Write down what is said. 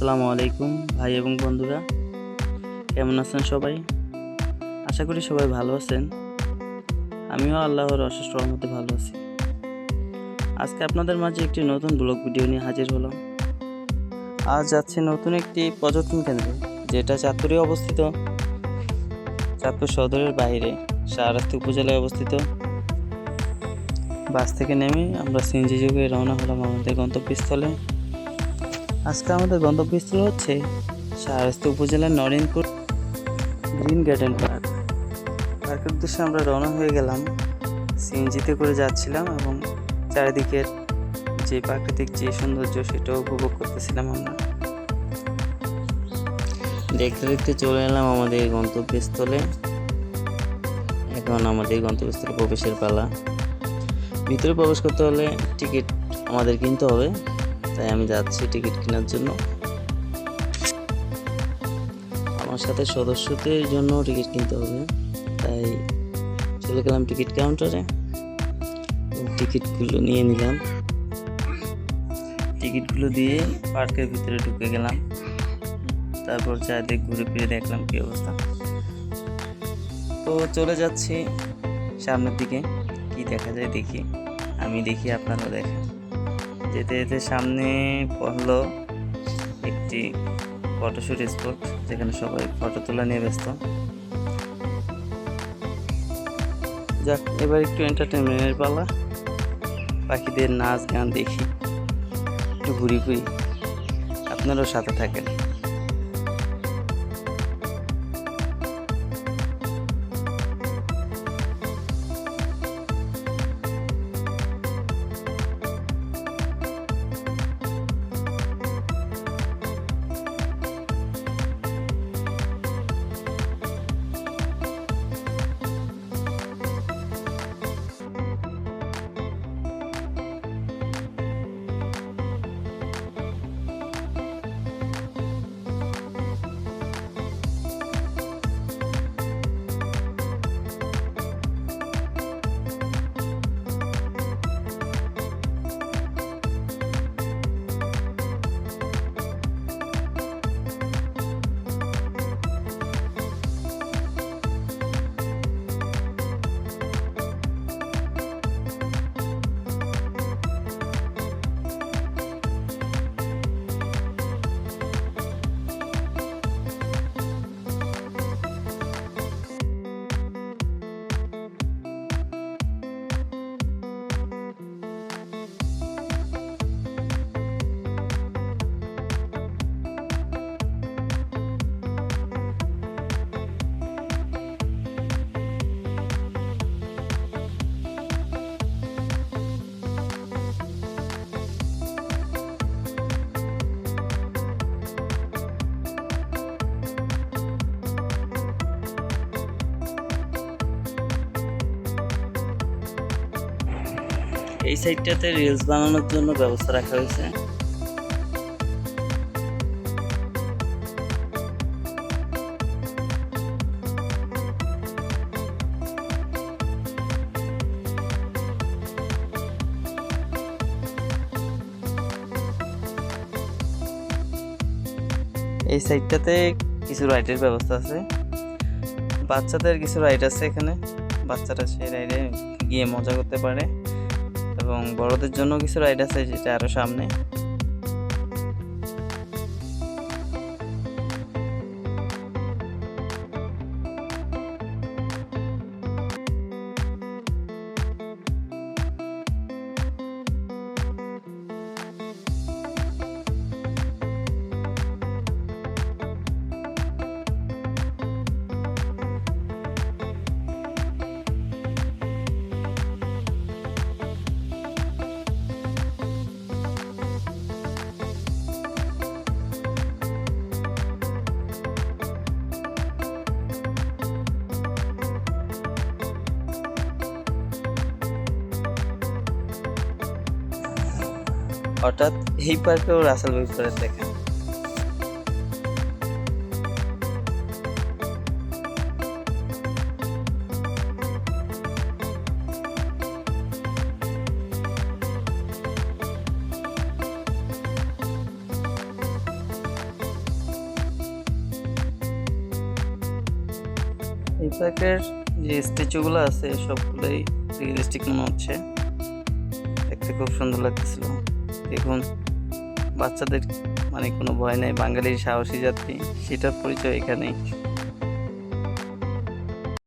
আসসালামু আলাইকুম ভাই এবং বন্ধুরা, কেমন আছেন সবাই? আশা করি সবাই ভালো আছেন। আমিও আল্লাহর অশেষ রহমতে ভালো আছি। আজকে আপনাদের মাঝে একটি নতুন ব্লগ ভিডিও নিয়ে হাজির হলাম। আজ যাচ্ছি নতুন একটি পর্যটন কেন্দ্রে, যেটা চাঁদপুরে অবস্থিত। চাঁদপুর সদরের বাইরে শাহরাস্তি উপজেলায় অবস্থিত। বাস থেকে নেমে আমরা সিএনজি যোগে রওনা হলাম আমাদের গন্তব্যস্থলে। আজকে আমাদের গন্তব্যস্থল হচ্ছে শাহরাস্তি উপজেলার নরেনপুর গ্রিন গার্ডেন পার্ক। পার্কের উদ্দেশ্যে আমরা রওনা হয়ে গেলাম। সিএনজিতে করে যাচ্ছিলাম এবং চারিদিকের যে প্রাকৃতিক যে সৌন্দর্য সেটাও উপভোগ করতেছিলাম আমরা। দেখতে দেখতে চলে এলাম আমাদের গন্তব্যস্থলে। এখন আমাদের গন্তব্যস্থলে প্রবেশের পালা। ভিতরে প্রবেশ করতে হলে টিকিট আমাদের কিনতে হবে, তাই আমি যাচ্ছি টিকিট কেনার জন্য। আমার সাথে সদস্যদের জন্য টিকিট কিনতে হবে, তাই চলে গেলাম টিকিট কাউন্টারে। টিকিটগুলো নিয়ে নিলাম। টিকিটগুলো দিয়ে পার্কের ভিতরে ঢুকে গেলাম। তারপর চারিদিক ঘুরে ফিরে দেখলাম কি অবস্থা। তো চলে যাচ্ছি সামনের দিকে, কি দেখা যায় দেখি। আমি দেখি, আপনারাও দেখেন। যেতে যেতে সামনে পড়লো একটি ফটোশুট স্পট, যেখানে সবাই ফটো তোলা নিয়ে ব্যস্ত। যাক, এবার একটু এন্টারটেনমেন্টের পালা। পাখিদের নাচ গান দেখি, একটু ঘুরি ঘুরি। আপনারাও সাথে থাকেন। এই সাইডটাতে রিলস বানানোর জন্য ব্যবস্থা রাখা হয়েছে। এই সাইডটাতে কিছু রাইডের ব্যবস্থা আছে। বাচ্চাদের কিছু রাইড আছে এখানে, বাচ্চারা সেই রাইডে গিয়ে মজা করতে পারে। এবং বড়দের জন্য কিছু রাইড আছে, যেটা আরো সামনে। হঠাৎ এই পার্কেও রাসেল ভাই করে দেখেন। এই পার্কের যে স্ট্যাচুগুলো আছে সবগুলোই রিয়েলিস্টিক মনে হচ্ছে, দেখতে খুব সুন্দর লাগতেছিল। দেখুন বাচ্চাদের মানে কোনো ভয় নেই, বাঙালির সাহসী যাত্রী সেটার পরিচয় এখানেই।